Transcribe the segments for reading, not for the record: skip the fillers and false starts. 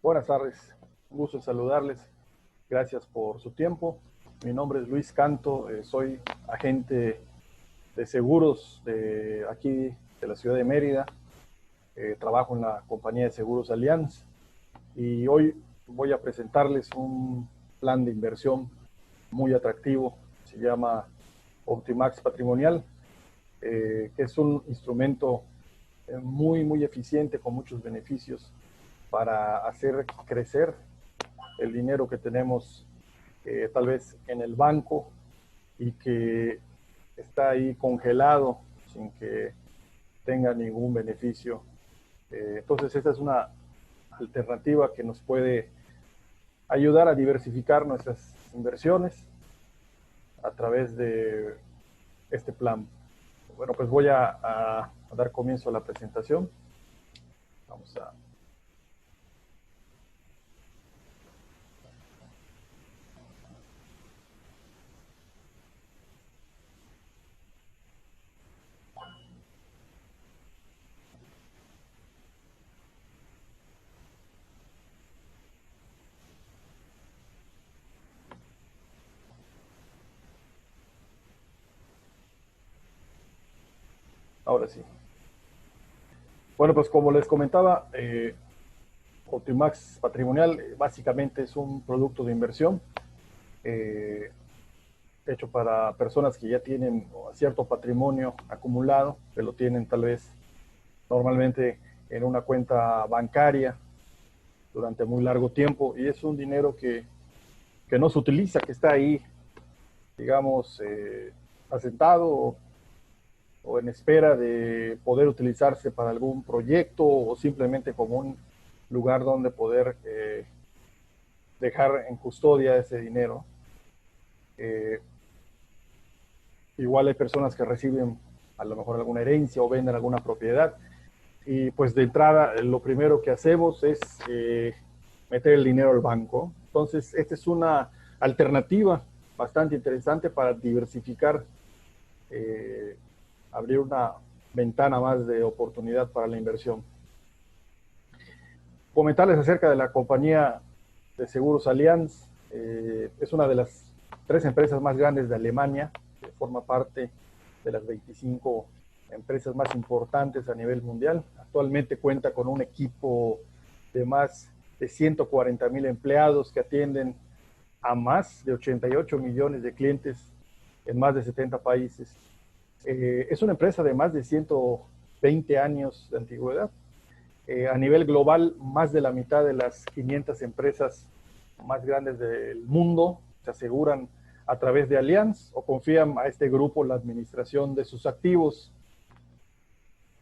Buenas tardes, un gusto en saludarles. Gracias por su tiempo. Mi nombre es Luis Canto, soy agente de seguros de aquí de la ciudad de Mérida. Trabajo en la compañía de seguros Allianz y hoy voy a presentarles un plan de inversión muy atractivo. Se llama Optimax Patrimonial, que es un instrumento muy eficiente con muchos beneficios para hacer crecer el dinero que tenemos tal vez en el banco y que está ahí congelado sin que tenga ningún beneficio. Entonces esta es una alternativa que nos puede ayudar a diversificar nuestras inversiones a través de este plan. Bueno, pues voy a dar comienzo a la presentación. Vamos a... Ahora sí. Bueno, pues como les comentaba, Optimax Patrimonial básicamente es un producto de inversión eh, hecho para personas que ya tienen cierto patrimonio acumulado, que lo tienen tal vez normalmente en una cuenta bancaria durante muy largo tiempo y es un dinero que no se utiliza, que está ahí, digamos, asentado o en espera de poder utilizarse para algún proyecto o simplemente como un lugar donde poder dejar en custodia ese dinero. Eh, Igual hay personas que reciben a lo mejor alguna herencia o venden alguna propiedad. Y pues de entrada, lo primero que hacemos es meter el dinero al banco. Entonces, esta es una alternativa bastante interesante para diversificar, eh, abrir una ventana más de oportunidad para la inversión. Comentarles acerca de la compañía de seguros Allianz. Es una de las 3 empresas más grandes de Alemania, que forma parte de las 25 empresas más importantes a nivel mundial. Actualmente cuenta con un equipo de más de 140,000 empleados que atienden a más de 88 millones de clientes en más de 70 países. Es una empresa de más de 120 años de antigüedad. A nivel global, más de la mitad de las 500 empresas más grandes del mundo se aseguran a través de Allianz o confían a este grupo la administración de sus activos.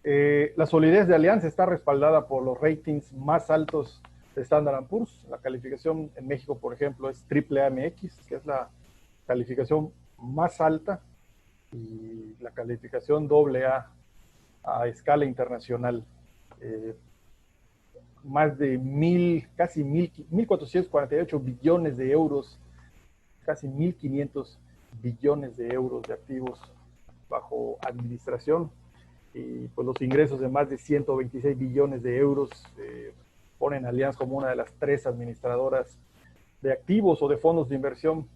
La solidez de Allianz está respaldada por los ratings más altos de Standard Poor's. La calificación en México, por ejemplo, es AAA-MX, que es la calificación más alta, y la calificación AA a escala internacional. Eh, Más de casi 1.448 billones de euros, casi 1.500 billones de euros de activos bajo administración y pues los ingresos de más de 126 billones de euros ponen a Allianz como una de las 3 administradoras de activos o de fondos de inversión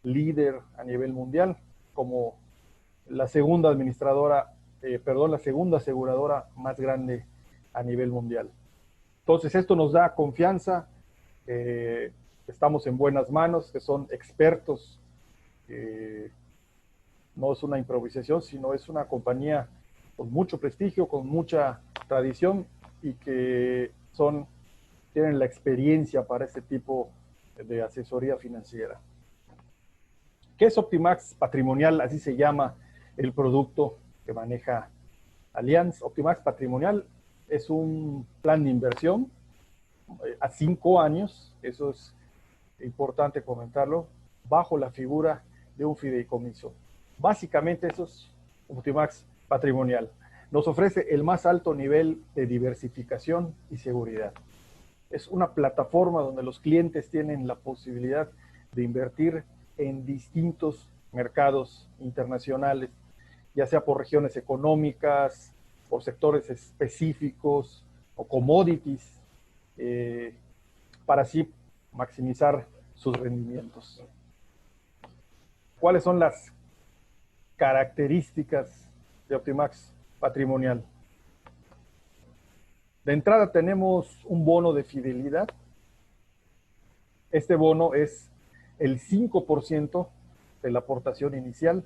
líder a nivel mundial, como la segunda administradora, la segunda aseguradora más grande a nivel mundial. Entonces, esto nos da confianza, eh, estamos en buenas manos, que son expertos, eh, no es una improvisación, sino es una compañía con mucho prestigio, con mucha tradición y que tienen la experiencia para este tipo de asesoría financiera. ¿Qué es Optimax Patrimonial? Así se llama el producto que maneja Allianz. Optimax Patrimonial es un plan de inversión a 5 años, eso es importante comentarlo, bajo la figura de un fideicomiso. Básicamente eso es Optimax Patrimonial. Nos ofrece el más alto nivel de diversificación y seguridad. Es una plataforma donde los clientes tienen la posibilidad de invertir en distintos mercados internacionales, ya sea por regiones económicas, por sectores específicos o commodities. para así maximizar sus rendimientos. ¿Cuáles son las características de Optimax patrimonial? De entrada tenemos un bono de fidelidad. Este bono es el 5% de la aportación inicial.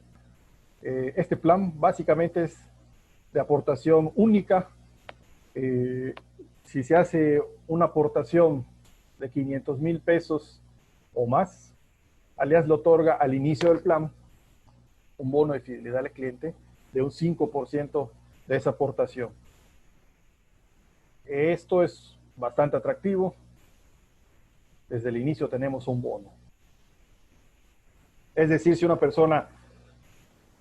Este plan básicamente es de aportación única. Si se hace una aportación de 500,000 pesos o más, Allianz le otorga al inicio del plan un bono de fidelidad al cliente de un 5% de esa aportación. Esto es bastante atractivo. Desde el inicio tenemos un bono. Es decir, si una persona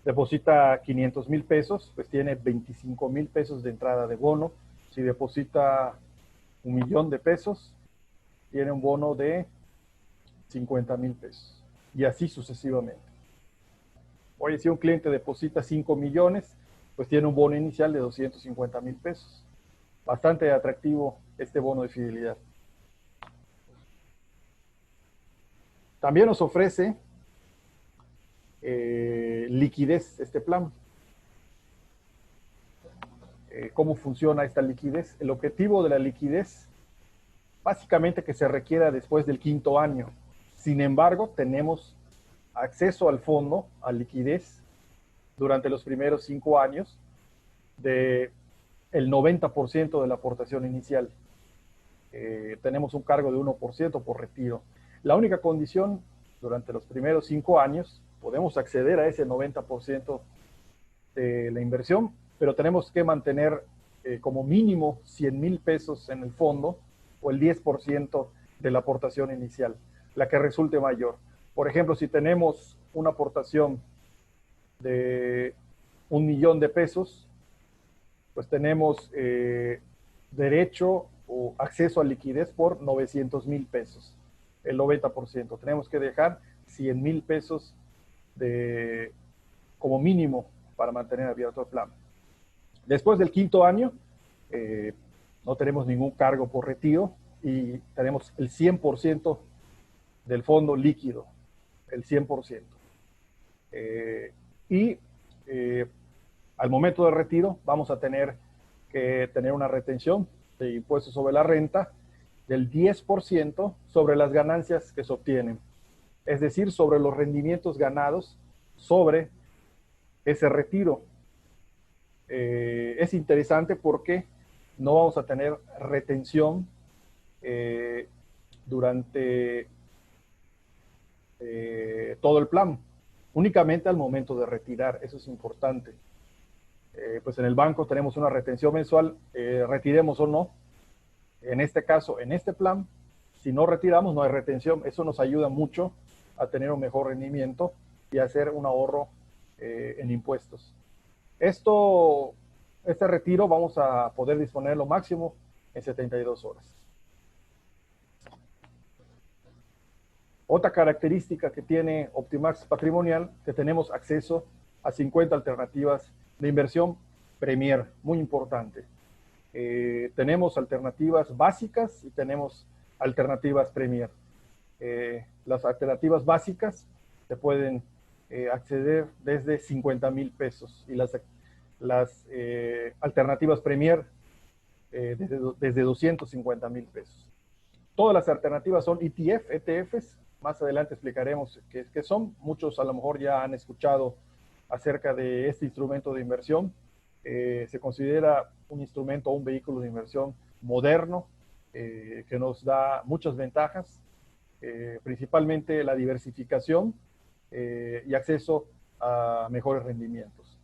deposita 500,000 pesos, pues tiene 25,000 pesos de entrada de bono. Si deposita 1,000,000 de pesos, tiene un bono de 50,000 pesos. Y así sucesivamente. Oye, si un cliente deposita 5 millones, pues tiene un bono inicial de 250,000 pesos. Bastante atractivo este bono de fidelidad. También nos ofrece liquidez este plan. ¿Cómo funciona esta liquidez? El objetivo de la liquidez, básicamente que se requiera después del 5º año. Sin embargo, tenemos acceso al fondo, a liquidez, durante los primeros 5 años, de el 90% de la aportación inicial. Tenemos un cargo de 1% por retiro. La única condición, durante los primeros 5 años, podemos acceder a ese 90% de la inversión, pero tenemos que mantener como mínimo 100,000 pesos en el fondo o el 10% de la aportación inicial, la que resulte mayor. Por ejemplo, si tenemos una aportación de 1,000,000 de pesos, pues tenemos derecho o acceso a liquidez por 900,000 pesos, el 90%. Tenemos que dejar 100,000 pesos como mínimo para mantener abierto el plan. Después del 5º año, no tenemos ningún cargo por retiro y tenemos el 100% del fondo líquido, el 100%. Al momento del retiro vamos a tener que tener una retención de impuestos sobre la renta del 10% sobre las ganancias que se obtienen. Es decir, sobre los rendimientos ganados sobre ese retiro. Es interesante porque no vamos a tener retención durante todo el plan, únicamente al momento de retirar. Eso es importante. Pues en el banco tenemos una retención mensual, retiremos o no. En este caso, en este plan, si no retiramos, no hay retención. Eso nos ayuda mucho a tener un mejor rendimiento y hacer un ahorro en impuestos. Este retiro vamos a poder disponer lo máximo en 72 horas. Otra característica que tiene Optimax Patrimonial, que tenemos acceso a 50 alternativas de inversión Premier, muy importante. Tenemos alternativas básicas y tenemos alternativas Premier. Las alternativas básicas se pueden acceder desde 50,000 pesos y las alternativas Premier desde 250,000 pesos. Todas las alternativas son ETFs. Más adelante explicaremos qué son. Muchos a lo mejor ya han escuchado acerca de este instrumento de inversión. Se considera un instrumento o un vehículo de inversión moderno que nos da muchas ventajas, principalmente la diversificación y acceso a mejores rendimientos.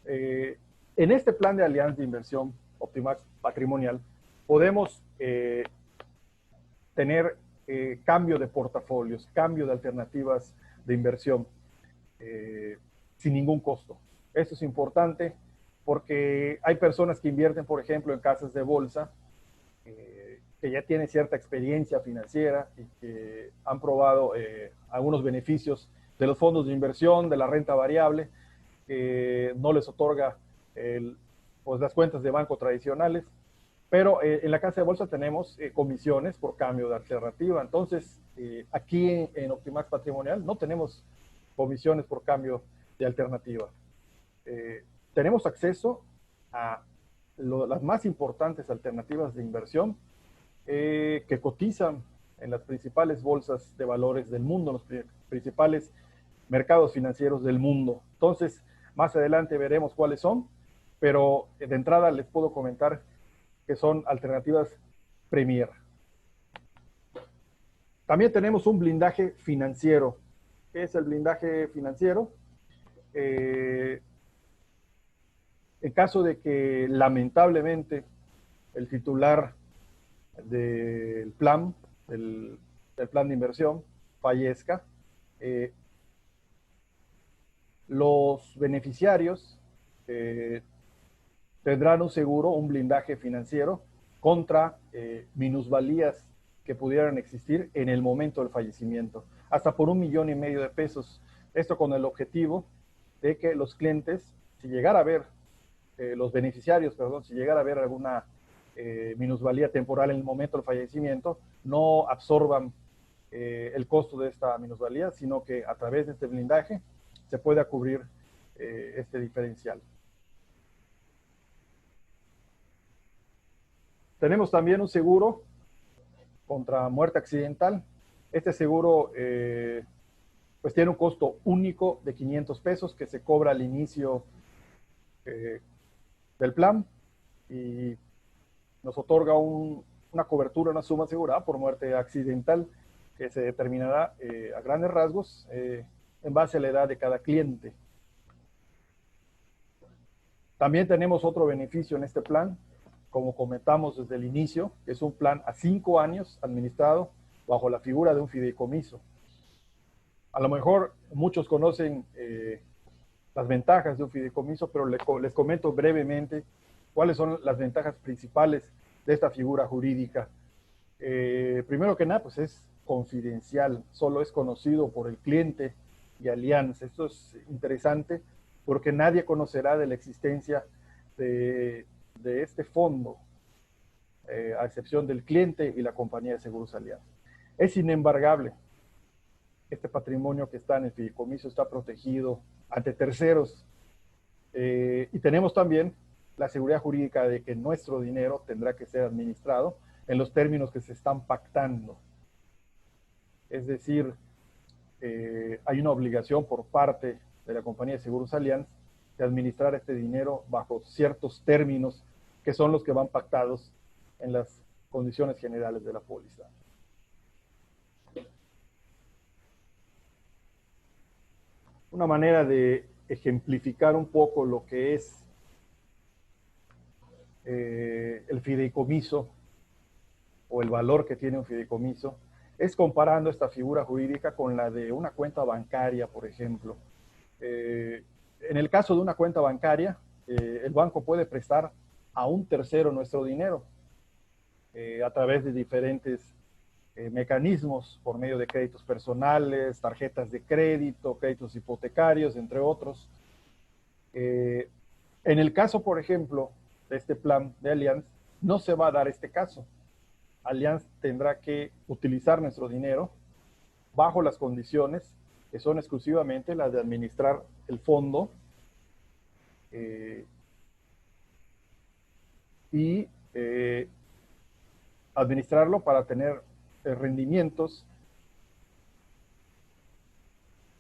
En este plan de Allianz de Inversión Optimax Patrimonial podemos tener cambio de portafolios, cambio de alternativas de inversión sin ningún costo. Esto es importante porque hay personas que invierten, por ejemplo, en casas de bolsa que ya tienen cierta experiencia financiera y que han probado algunos beneficios de los fondos de inversión, de la renta variable, que no les otorga pues las cuentas de banco tradicionales. Pero en la casa de bolsa tenemos comisiones por cambio de alternativa. Entonces, aquí en Optimax Patrimonial no tenemos comisiones por cambio de alternativa. Tenemos acceso a las más importantes alternativas de inversión que cotizan en las principales bolsas de valores del mundo, los principales mercados financieros del mundo. Entonces, más adelante veremos cuáles son, pero de entrada les puedo comentar que son alternativas Premier. También tenemos un blindaje financiero. ¿Qué es el blindaje financiero? En caso de que lamentablemente el titular del plan, del plan de inversión, fallezca, los beneficiarios tendrán un seguro, un blindaje financiero contra minusvalías que pudieran existir en el momento del fallecimiento, hasta por 1,5 millones de pesos. Esto con el objetivo de que los clientes, si llegara a haber, los beneficiarios, perdón, si llegara a haber alguna minusvalía temporal en el momento del fallecimiento, no absorban el costo de esta minusvalía, sino que a través de este blindaje se pueda cubrir este diferencial. Tenemos también un seguro contra muerte accidental. Este seguro pues tiene un costo único de 500 pesos que se cobra al inicio del plan y nos otorga una cobertura, una suma asegurada por muerte accidental que se determinará a grandes rasgos en base a la edad de cada cliente. También tenemos otro beneficio en este plan, como comentamos desde el inicio, que es un plan a 5 años administrado bajo la figura de un fideicomiso. A lo mejor muchos conocen las ventajas de un fideicomiso, pero les comento brevemente cuáles son las ventajas principales de esta figura jurídica. Primero que nada, pues es confidencial, solo es conocido por el cliente y Allianz. Esto es interesante porque nadie conocerá de la existencia de este fondo, a excepción del cliente y la compañía de seguros Allianz. Es inembargable. Este patrimonio que está en el fideicomiso está protegido ante terceros. Y tenemos también la seguridad jurídica de que nuestro dinero tendrá que ser administrado en los términos que se están pactando. Es decir, hay una obligación por parte de la compañía de seguros Allianz de administrar este dinero bajo ciertos términos que son los que van pactados en las condiciones generales de la póliza. Una manera de ejemplificar un poco lo que es el fideicomiso o el valor que tiene un fideicomiso es comparando esta figura jurídica con la de una cuenta bancaria, por ejemplo. En el caso de una cuenta bancaria, el banco puede prestar a un tercero nuestro dinero a través de diferentes mecanismos por medio de créditos personales, tarjetas de crédito, créditos hipotecarios, entre otros. En el caso, por ejemplo, de este plan de Allianz, no se va a dar este caso. Allianz tendrá que utilizar nuestro dinero bajo las condiciones que son exclusivamente las de administrar el fondo y administrarlo para tener rendimientos.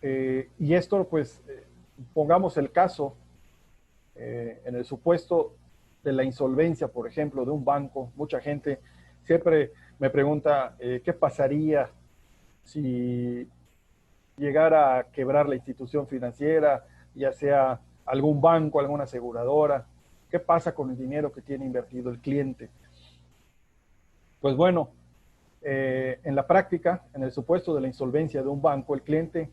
Y esto, pues, pongamos el caso en el supuesto de la insolvencia, por ejemplo, de un banco. Mucha gente siempre me pregunta qué pasaría si llegara a quebrar la institución financiera, ya sea algún banco, alguna aseguradora. ¿Qué pasa con el dinero que tiene invertido el cliente? Pues bueno, en la práctica, en el supuesto de la insolvencia de un banco, el cliente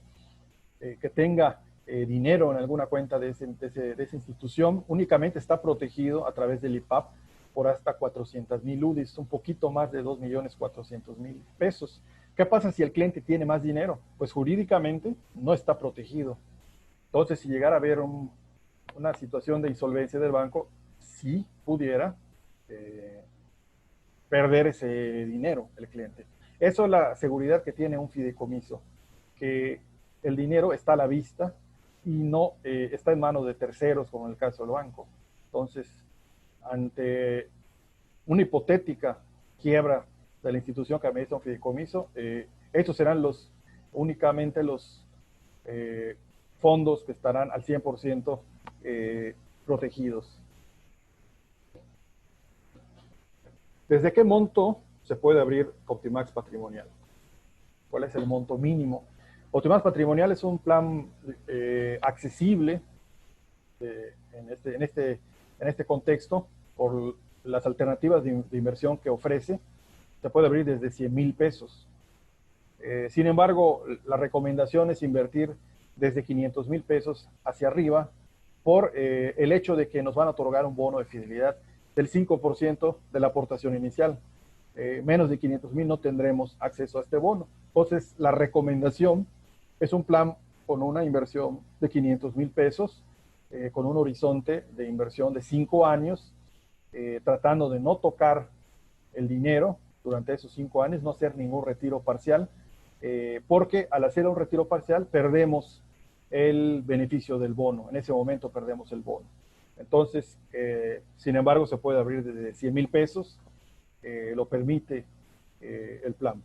que tenga dinero en alguna cuenta de esa institución únicamente está protegido a través del IPAP por hasta 400,000 UDIs, un poquito más de 2,400,000 pesos. ¿Qué pasa si el cliente tiene más dinero? Pues jurídicamente no está protegido. Entonces, si llegara a haber una situación de insolvencia del banco, sí pudiera perder ese dinero el cliente. Eso es la seguridad que tiene un fideicomiso, que el dinero está a la vista y no está en manos de terceros, como en el caso del banco. Entonces, ante una hipotética quiebra de la institución que administra un fideicomiso, estos serán únicamente los fondos que estarán al 100% protegidos. ¿Desde qué monto se puede abrir Optimax Patrimonial? ¿Cuál es el monto mínimo? Optimax Patrimonial es un plan accesible en este contexto por las alternativas de inversión que ofrece. Se puede abrir desde 100,000 pesos. Sin embargo, la recomendación es invertir desde 500,000 pesos hacia arriba por el hecho de que nos van a otorgar un bono de fidelidad del 5% de la aportación inicial. Menos de 500,000 no tendremos acceso a este bono. Entonces, la recomendación es un plan con una inversión de 500,000 pesos, con un horizonte de inversión de 5 años, tratando de no tocar el dinero durante esos 5 años, no hacer ningún retiro parcial, porque al hacer un retiro parcial perdemos el beneficio del bono. En ese momento perdemos el bono. Entonces, sin embargo, se puede abrir desde 100,000 pesos, lo permite el plan.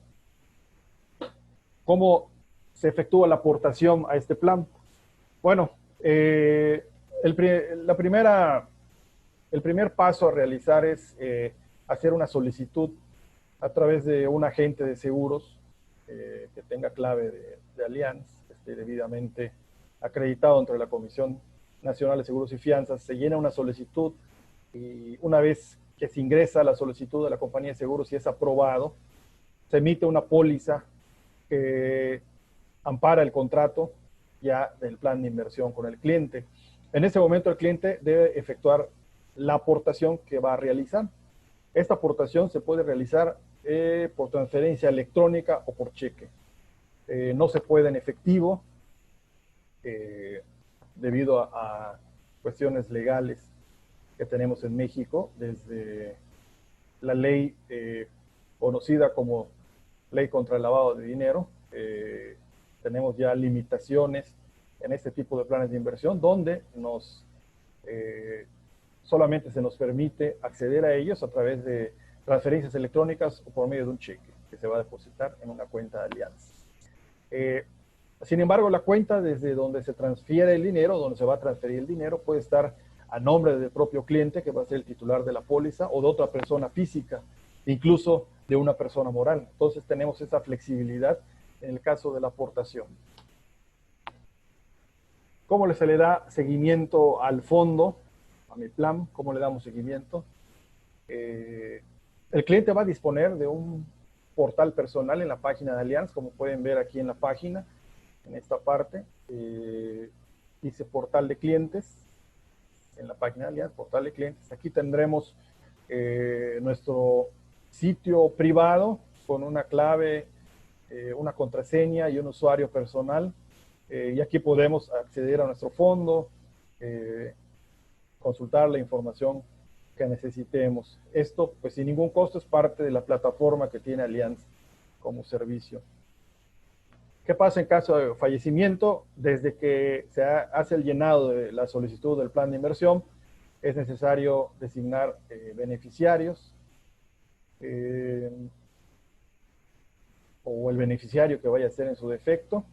¿Cómo se efectúa la aportación a este plan? Bueno, el primer paso a realizar es hacer una solicitud a través de un agente de seguros que tenga clave de Allianz, que esté debidamente acreditado entre la Comisión Nacional de Seguros y Fianzas. Se llena una solicitud y una vez que se ingresa la solicitud de la compañía de seguros y es aprobado, se emite una póliza que ampara el contrato ya del plan de inversión con el cliente. En ese momento el cliente debe efectuar la aportación que va a realizar. Esta aportación se puede realizar por transferencia electrónica o por cheque. No se puede en efectivo debido a cuestiones legales que tenemos en México, desde la ley conocida como Ley contra el Lavado de Dinero. Tenemos ya limitaciones en este tipo de planes de inversión donde solamente se nos permite acceder a ellos a través de transferencias electrónicas o por medio de un cheque que se va a depositar en una cuenta de Allianz. Sin embargo, la cuenta desde donde se transfiere el dinero, donde se va a transferir el dinero, puede estar a nombre del propio cliente, que va a ser el titular de la póliza, o de otra persona física, incluso de una persona moral. Entonces tenemos esa flexibilidad en el caso de la aportación. ¿Cómo se le da seguimiento al fondo, a mi plan? ¿Cómo le damos seguimiento? El cliente va a disponer de un portal personal en la página de Allianz, como pueden ver aquí en la página, en esta parte. Dice portal de clientes, en la página de Allianz, portal de clientes. Aquí tendremos nuestro sitio privado con una clave, una contraseña y un usuario personal. Y aquí podemos acceder a nuestro fondo, consultar la información que necesitemos. Esto, pues sin ningún costo, es parte de la plataforma que tiene Allianz como servicio. ¿Qué pasa en caso de fallecimiento? Desde que se hace el llenado de la solicitud del plan de inversión, es necesario designar beneficiarios o el beneficiario que vaya a ser en su defecto,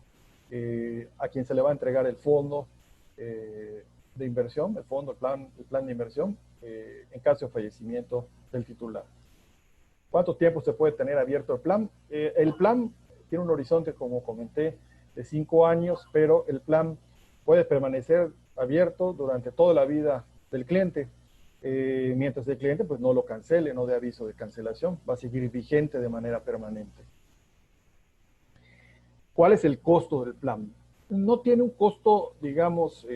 a quien se le va a entregar el fondo de inversión, el plan de inversión, en caso de fallecimiento del titular. ¿Cuánto tiempo se puede tener abierto el plan? El plan tiene un horizonte, como comenté, de 5 años, pero el plan puede permanecer abierto durante toda la vida del cliente, mientras el cliente pues no lo cancele, no dé aviso de cancelación, va a seguir vigente de manera permanente. ¿Cuál es el costo del plan? No tiene un costo, digamos,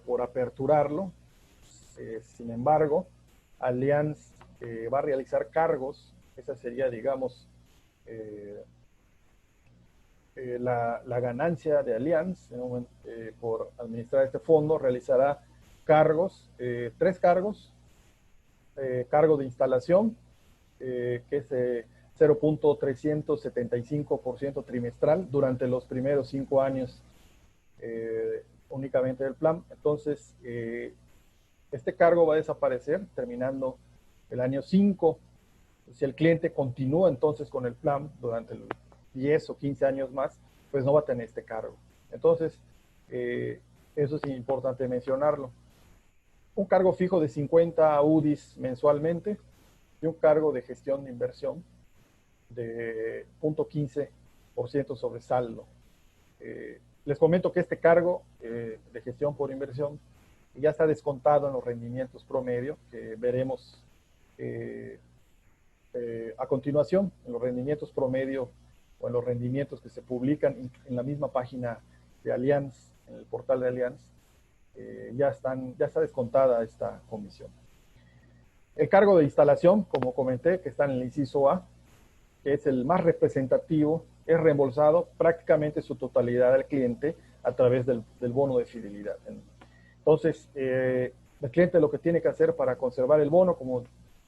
por aperturarlo. Sin embargo, Allianz va a realizar cargos. Esa sería, digamos, la ganancia de Allianz por administrar este fondo. Realizará cargos, 3 cargos. Cargo de instalación, que es 0.375% trimestral durante los primeros 5 años únicamente del plan. Entonces, este cargo va a desaparecer terminando el año 5. Si el cliente continúa entonces con el plan durante 10 o 15 años más, pues no va a tener este cargo. Entonces, eso es importante mencionarlo. Un cargo fijo de 50 UDIs mensualmente y un cargo de gestión de inversión de 0.15% sobre saldo. Les comento que este cargo de gestión por inversión ya está descontado en los rendimientos promedio, que veremos a continuación, en los rendimientos promedio o en los rendimientos que se publican en la misma página de Allianz, en el portal de Allianz, ya está descontada esta comisión. El cargo de instalación, como comenté, que está en el inciso A, que es el más representativo, es reembolsado prácticamente su totalidad al cliente a través del bono de fidelidad. Entonces, el cliente lo que tiene que hacer para conservar el bono, como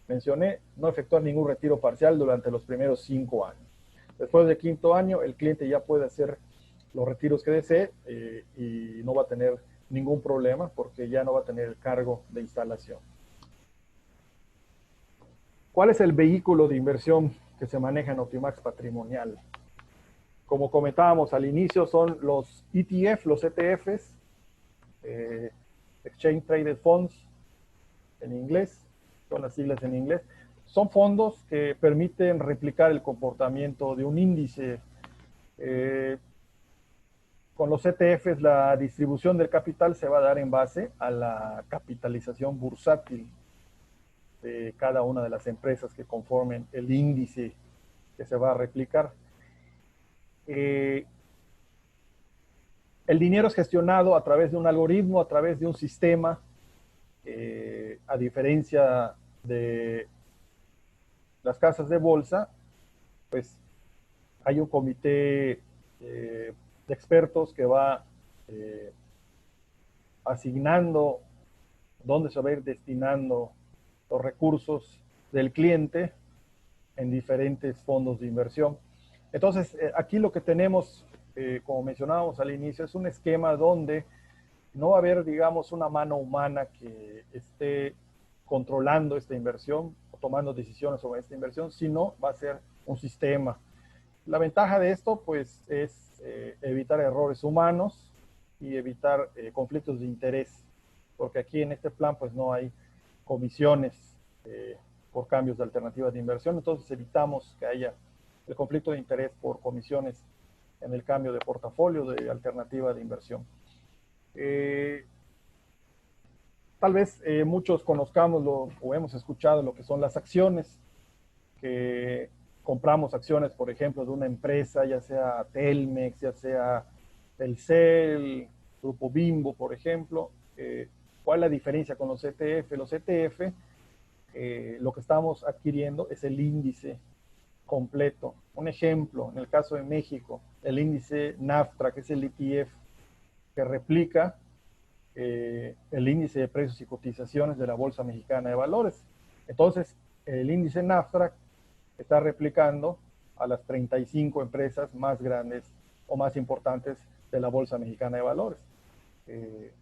mencioné, no efectuar ningún retiro parcial durante los primeros 5 años. Después del 5.º año, el cliente ya puede hacer los retiros que desee y no va a tener ningún problema porque ya no va a tener el cargo de instalación. ¿Cuál es el vehículo de inversión que se maneja en Optimax Patrimonial? Como comentábamos al inicio, son los ETF, los ETFs, Exchange Traded Funds en inglés, son las siglas en inglés. Son fondos que permiten replicar el comportamiento de un índice. Con los ETFs, la distribución del capital se va a dar en base a la capitalización bursátil de cada una de las empresas que conformen el índice que se va a replicar. El dinero es gestionado a través de un algoritmo, a través de un sistema, a diferencia de las casas de bolsa, pues hay un comité de expertos que va asignando dónde se va a ir destinando los recursos del cliente en diferentes fondos de inversión. Entonces, aquí lo que tenemos, como mencionábamos al inicio, es un esquema donde no va a haber, digamos, una mano humana que esté controlando esta inversión o tomando decisiones sobre esta inversión, sino va a ser un sistema. La ventaja de esto, pues, es evitar errores humanos y evitar conflictos de interés, porque aquí en este plan, pues, no hay comisiones por cambios de alternativas de inversión, entonces evitamos que haya el conflicto de interés por comisiones en el cambio de portafolio de alternativa de inversión. Tal vez muchos conozcamos o hemos escuchado lo que son las acciones, que compramos acciones, por ejemplo, de una empresa, ya sea Telmex, ya sea Telcel, Grupo Bimbo, por ejemplo. ¿Cuál es la diferencia con los ETF? Los ETF, lo que estamos adquiriendo es el índice completo. Un ejemplo, en el caso de México, el índice NAFTRA, que es el ETF que replica el índice de precios y cotizaciones de la Bolsa Mexicana de Valores. Entonces, el índice NAFTRA está replicando a las 35 empresas más grandes o más importantes de la Bolsa Mexicana de Valores.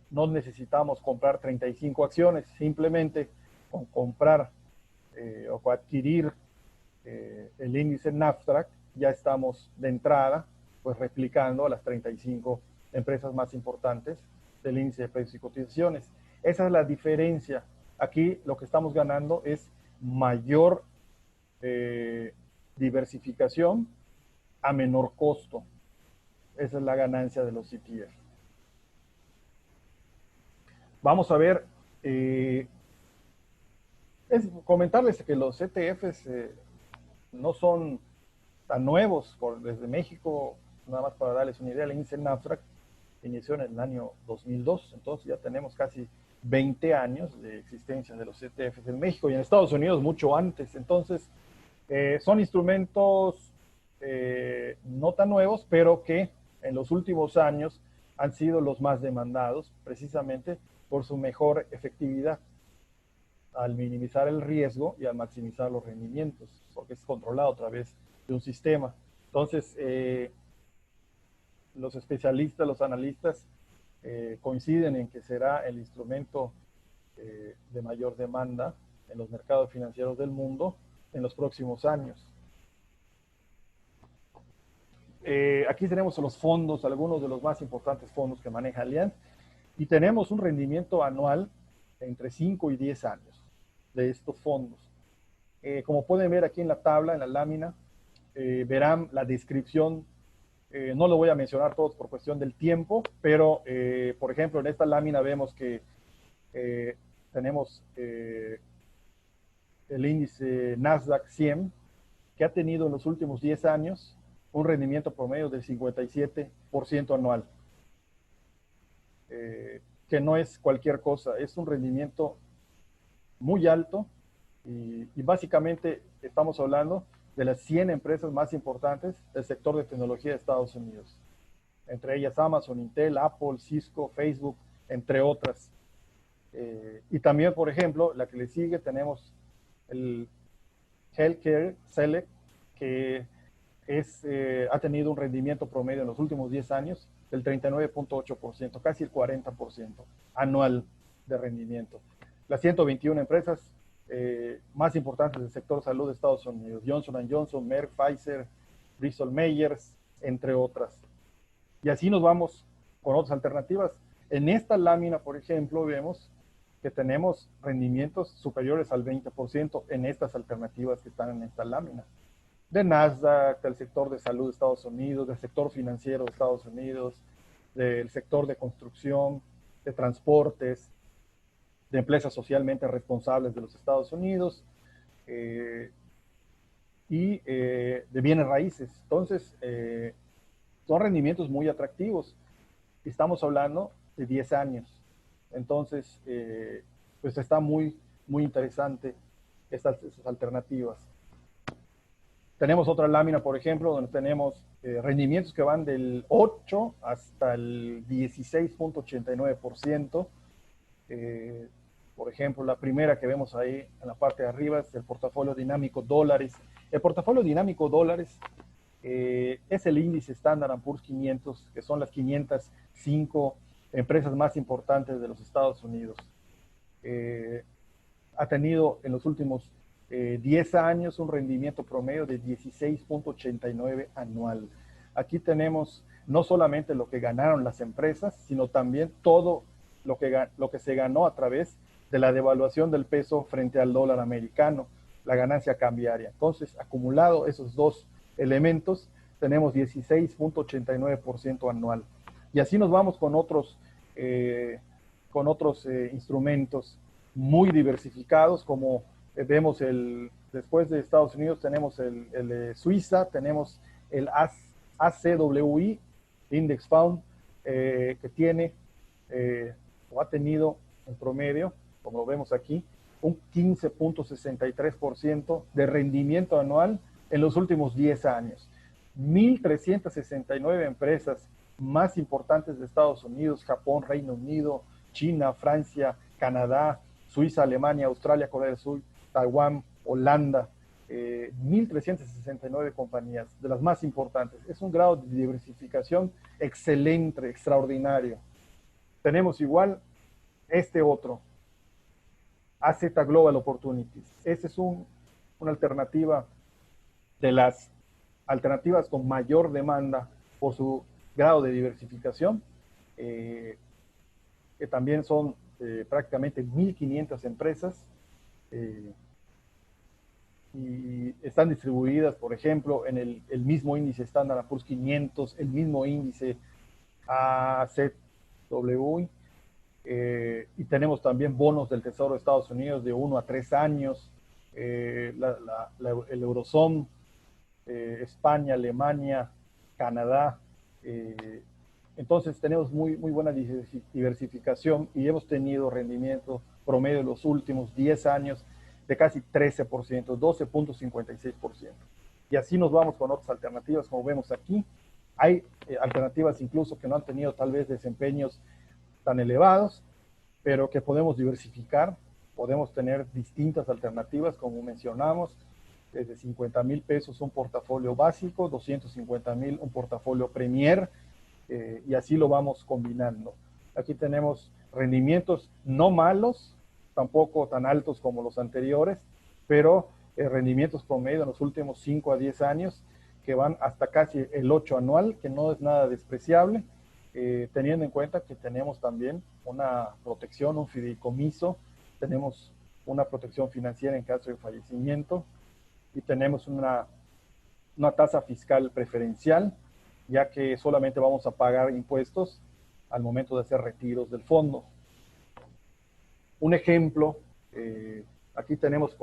No necesitamos comprar 35 acciones, simplemente con comprar o adquirir el índice NAFTRA, ya estamos de entrada pues replicando a las 35 empresas más importantes del índice de precios y cotizaciones. Esa es la diferencia. Aquí lo que estamos ganando es mayor diversificación a menor costo. Esa es la ganancia de los ETF. Vamos a ver, comentarles que los ETFs no son tan nuevos desde México, nada más para darles una idea. El índice NAFTRA inició en el año 2002, entonces ya tenemos casi 20 años de existencia de los ETFs en México y en Estados Unidos mucho antes. Entonces, son instrumentos no tan nuevos, pero que en los últimos años han sido los más demandados, precisamente por su mejor efectividad. al minimizar el riesgo y al maximizar los rendimientos, porque es controlado a través de un sistema. Entonces, los especialistas, los analistas, coinciden en que será el instrumento de mayor demanda en los mercados financieros del mundo en los próximos años. Aquí tenemos los fondos, algunos de los más importantes fondos que maneja Allianz, y tenemos un rendimiento anual entre 5 y 10 años de estos fondos. Como pueden ver aquí en la tabla, en la lámina, verán la descripción. No lo voy a mencionar todos por cuestión del tiempo, pero por ejemplo en esta lámina vemos que tenemos el índice Nasdaq 100, que ha tenido en los últimos 10 años un rendimiento promedio del 57% anual, que no es cualquier cosa, es un rendimiento muy alto y básicamente estamos hablando de las 100 empresas más importantes del sector de tecnología de Estados Unidos, entre ellas Amazon, Intel, Apple, Cisco, Facebook, entre otras. Y también, por ejemplo, la que le sigue tenemos el Healthcare Select, que ha tenido un rendimiento promedio en los últimos 10 años del 39.8%, casi el 40% anual de rendimiento. Las 121 empresas más importantes del sector salud de Estados Unidos, Johnson & Johnson, Merck, Pfizer, Bristol Myers, entre otras. Y así nos vamos con otras alternativas. En esta lámina, por ejemplo, vemos que tenemos rendimientos superiores al 20% en estas alternativas que están en esta lámina. De Nasdaq, del sector de salud de Estados Unidos, del sector financiero de Estados Unidos, del sector de construcción, de transportes, de empresas socialmente responsables de los Estados Unidos y de bienes raíces. Entonces, son rendimientos muy atractivos. Estamos hablando de 10 años. Entonces, pues está muy, muy interesante estas alternativas. Tenemos otra lámina, por ejemplo, donde tenemos rendimientos que van del 8 hasta el 16.89%. Por ejemplo, la primera que vemos ahí en la parte de arriba es el portafolio dinámico dólares. El portafolio dinámico dólares es el índice Standard & Poor's 500, que son las 505 empresas más importantes de los Estados Unidos. Ha tenido en los últimos 10 años un rendimiento promedio de 16.89 anual. Aquí tenemos no solamente lo que ganaron las empresas, sino también todo lo que se ganó a través de la devaluación del peso frente al dólar americano, la ganancia cambiaria. Entonces, acumulado esos dos elementos, tenemos 16.89% anual. Y así nos vamos con otros instrumentos muy diversificados, como vemos después de Estados Unidos tenemos el Suiza, tenemos el ACWI, Index Fund, que tiene o ha tenido en promedio, como lo vemos aquí, un 15.63% de rendimiento anual en los últimos 10 años. 1.369 empresas más importantes de Estados Unidos, Japón, Reino Unido, China, Francia, Canadá, Suiza, Alemania, Australia, Corea del Sur, Taiwán, Holanda, 1.369 compañías, de las más importantes. Es un grado de diversificación excelente, extraordinario. Tenemos igual este otro, AZ Global Opportunities. Esta es una alternativa de las alternativas con mayor demanda por su grado de diversificación, que también son prácticamente 1.500 empresas, y están distribuidas, por ejemplo, en el mismo índice Standard & Poor's 500, el mismo índice ACWI, y tenemos también bonos del Tesoro de Estados Unidos de 1 a 3 años, el Eurozone, España, Alemania, Canadá. Entonces tenemos muy, muy buena diversificación y hemos tenido rendimiento promedio en los últimos 10 años de casi 13%, 12.56%. Y así nos vamos con otras alternativas, como vemos aquí. Hay alternativas incluso que no han tenido tal vez desempeños tan elevados, pero que podemos diversificar podemos tener distintas alternativas, como mencionamos, desde 50,000 pesos un portafolio básico, 250,000 un portafolio Premier, y así lo vamos combinando. Aquí tenemos rendimientos no malos, tampoco tan altos como los anteriores, pero rendimientos promedio en los últimos 5 a 10 años que van hasta casi el 8 anual, que no es nada despreciable, teniendo en cuenta que tenemos también una protección, un fideicomiso, tenemos una protección financiera en caso de fallecimiento y tenemos una tasa fiscal preferencial, ya que solamente vamos a pagar impuestos al momento de hacer retiros del fondo. Un ejemplo, aquí tenemos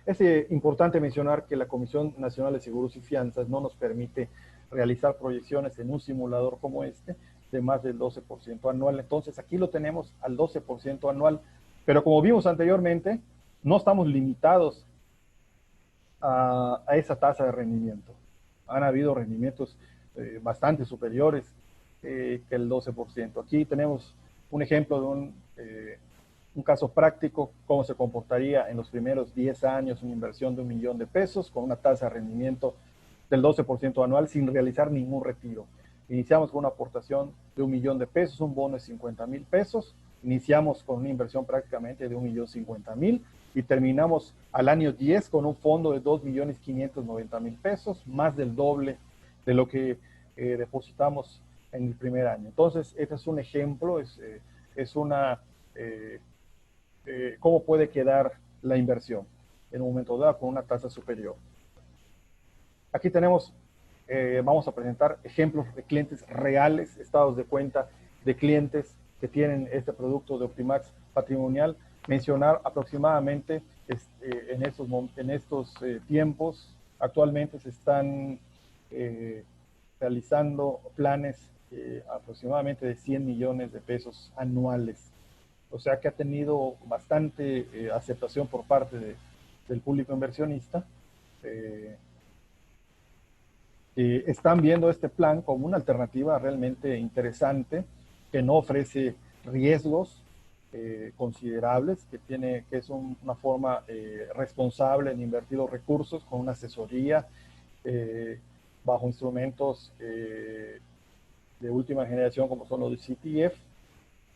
es importante mencionar que la Comisión Nacional de Seguros y Fianzas no nos permite realizar proyecciones en un simulador como este de más del 12% anual. Entonces aquí lo tenemos al 12% anual, pero como vimos anteriormente, no estamos limitados a esa tasa de rendimiento. Han habido rendimientos bastante superiores que el 12%. Aquí tenemos un ejemplo de un caso práctico, cómo se comportaría en los primeros 10 años una inversión de 1,000,000 de pesos con una tasa de rendimiento del 12% anual sin realizar ningún retiro. Iniciamos con una aportación de 1,000,000 de pesos, un bono de 50,000 pesos, iniciamos con una inversión prácticamente de 1,050,000 y terminamos al año 10 con un fondo de 2,590,000 pesos, más del doble de lo que depositamos en el primer año. Entonces, este es un ejemplo, es una cómo puede quedar la inversión en un momento dado con una tasa superior. Aquí tenemos, vamos a presentar ejemplos de clientes reales, estados de cuenta de clientes que tienen este producto de Optimax patrimonial. Mencionar aproximadamente en estos tiempos, actualmente se están realizando planes aproximadamente de 100 millones de pesos anuales. O sea que ha tenido bastante aceptación por parte del público inversionista. Están viendo este plan como una alternativa realmente interesante, que no ofrece riesgos considerables, que es una forma responsable en invertir los recursos con una asesoría bajo instrumentos de última generación como son los de CTF,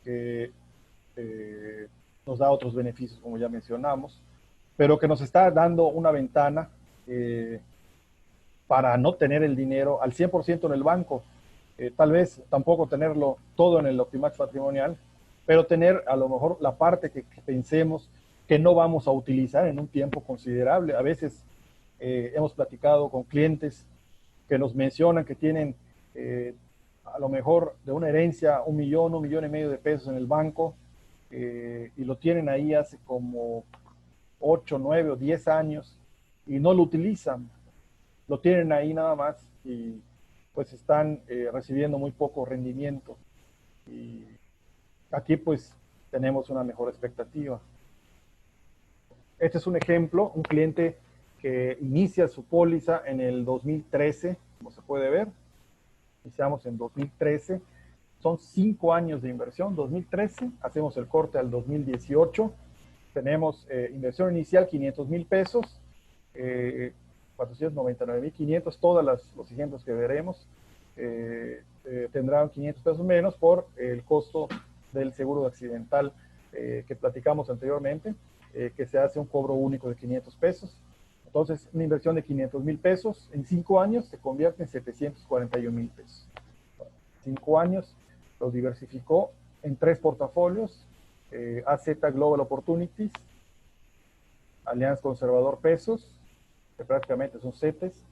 que nos da otros beneficios como ya mencionamos, pero que nos está dando una ventana para no tener el dinero al 100% en el banco, tal vez tampoco tenerlo todo en el Optimax patrimonial, pero tener a lo mejor la parte que pensemos que no vamos a utilizar en un tiempo considerable. A veces hemos platicado con clientes que nos mencionan que tienen a lo mejor de una herencia 1,000,000, 1,500,000 de pesos en el banco, y lo tienen ahí hace como 8, 9 o 10 años y no lo utilizan. Lo tienen ahí nada más y pues están recibiendo muy poco rendimiento. Y aquí pues tenemos una mejor expectativa. Este es un ejemplo, un cliente que inicia su póliza en el 2013, como se puede ver. Iniciamos en 2013. Son 5 años de inversión, 2013, hacemos el corte al 2018, tenemos inversión inicial 500,000 pesos, 499,500, todos los ejemplos que veremos tendrán 500 pesos menos por el costo del seguro accidental que platicamos anteriormente, que se hace un cobro único de 500 pesos. Entonces, una inversión de 500,000 pesos en 5 años se convierte en 741,000 pesos. 5 años, lo diversificó en 3 portafolios, AZ Global Opportunities, Allianz Conservador Pesos, que prácticamente son CETES,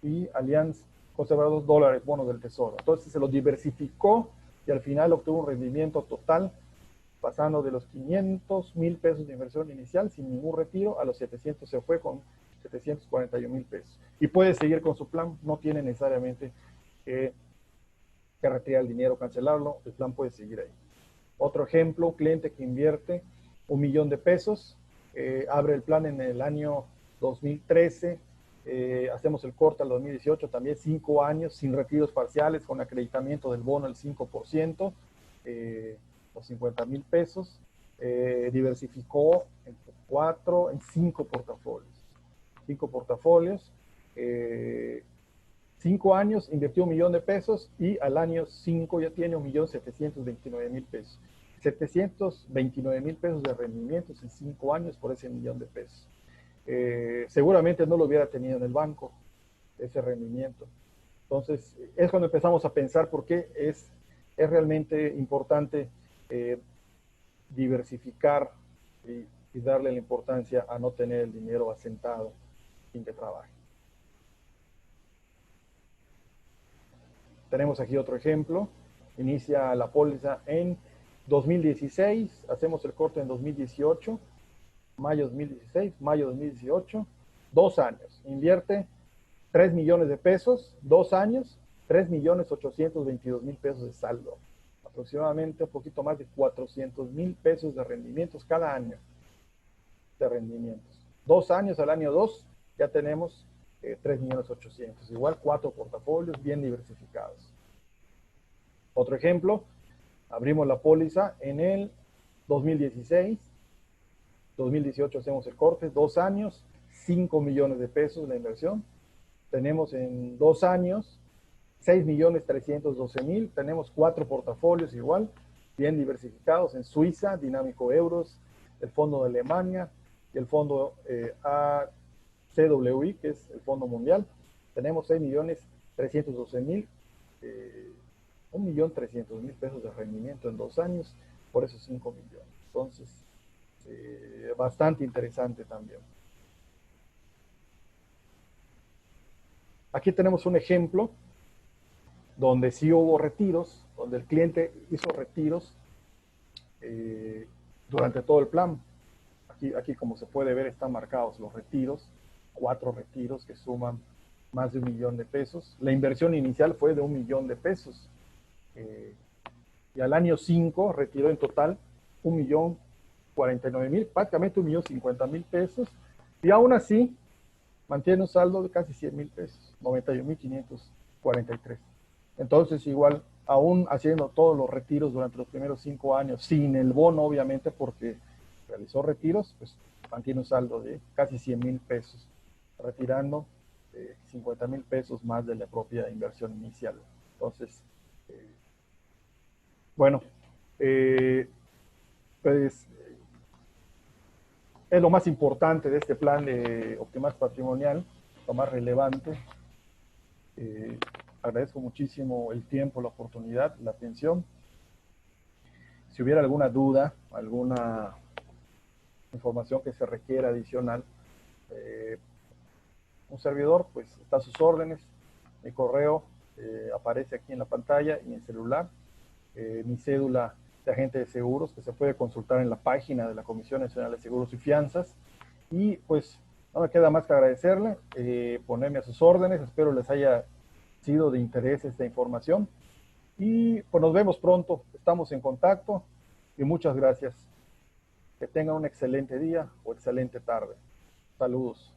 y Allianz Conservador Dólares, bonos del tesoro. Entonces se lo diversificó y al final obtuvo un rendimiento total pasando de los 500,000 pesos de inversión inicial sin ningún retiro a los 700, se fue con 741,000 pesos. Y puede seguir con su plan, no tiene necesariamente que retirar el dinero, cancelarlo, el plan puede seguir ahí. Otro ejemplo, un cliente que invierte 1,000,000 de pesos, abre el plan en el año 2013, hacemos el corte al 2018, también 5 años sin retiros parciales, con acreditamiento del bono del 5%, o 50,000 pesos. diversificó en 5 portafolios. 5 portafolios. 5 años invirtió 1.000.000 de pesos y al año 5 ya tiene 1.729.000 pesos. 729.000 pesos de rendimientos en 5 años por ese 1.000.000 de pesos. Seguramente no lo hubiera tenido en el banco, ese rendimiento. Entonces, es cuando empezamos a pensar por qué es realmente importante diversificar y darle la importancia a no tener el dinero asentado sin que trabaje. Tenemos aquí otro ejemplo. Inicia la póliza en 2016, hacemos el corte en 2018, mayo 2016, mayo 2018, 2 años. Invierte 3 millones de pesos, 2 años, 3.822.000 pesos de saldo. Aproximadamente un poquito más de 400.000 pesos de rendimientos cada año. De rendimientos. 2 años, al año 2 ya tenemos 3.800.000. Igual 4 portafolios bien diversificados. Otro ejemplo, abrimos la póliza en el 2016, 2018 hacemos el corte, 2 años, 5 millones de pesos la inversión. Tenemos en 2 años 6.312.000. Tenemos 4 portafolios igual, bien diversificados en Suiza, Dinámico Euros, el fondo de Alemania y el fondo ACWI, que es el fondo mundial. Tenemos 6.312.000, 1.300.000 pesos de rendimiento en 2 años por esos 5 millones. Entonces, bastante interesante también. Aquí tenemos un ejemplo donde sí hubo retiros, donde el cliente hizo retiros durante todo el plan. Aquí, como se puede ver, están marcados los retiros, 4 retiros que suman más de 1.000.000 de pesos. La inversión inicial fue de 1.000.000 de pesos. Y al año 5 retiró en total 1.049.000, prácticamente 1.050.000 pesos. Y aún así, mantiene un saldo de casi 100.000 pesos, 91.543. Entonces, igual, aún haciendo todos los retiros durante los primeros 5 años, sin el bono, obviamente, porque realizó retiros, pues mantiene un saldo de casi 100.000 pesos, retirando 50.000 pesos más de la propia inversión inicial. Entonces, bueno, pues es lo más importante de este plan de Optimax Patrimonial, lo más relevante. Agradezco muchísimo el tiempo, la oportunidad, la atención. Si hubiera alguna duda, alguna información que se requiera adicional, un servidor, pues está a sus órdenes. Mi correo aparece aquí en la pantalla y en celular. Mi cédula de agente de seguros, que se puede consultar en la página de la Comisión Nacional de Seguros y Fianzas. Y pues no me queda más que agradecerle, ponerme a sus órdenes. Espero les haya sido de interés esta información. Y pues nos vemos pronto, estamos en contacto y muchas gracias. Que tengan un excelente día o excelente tarde. Saludos.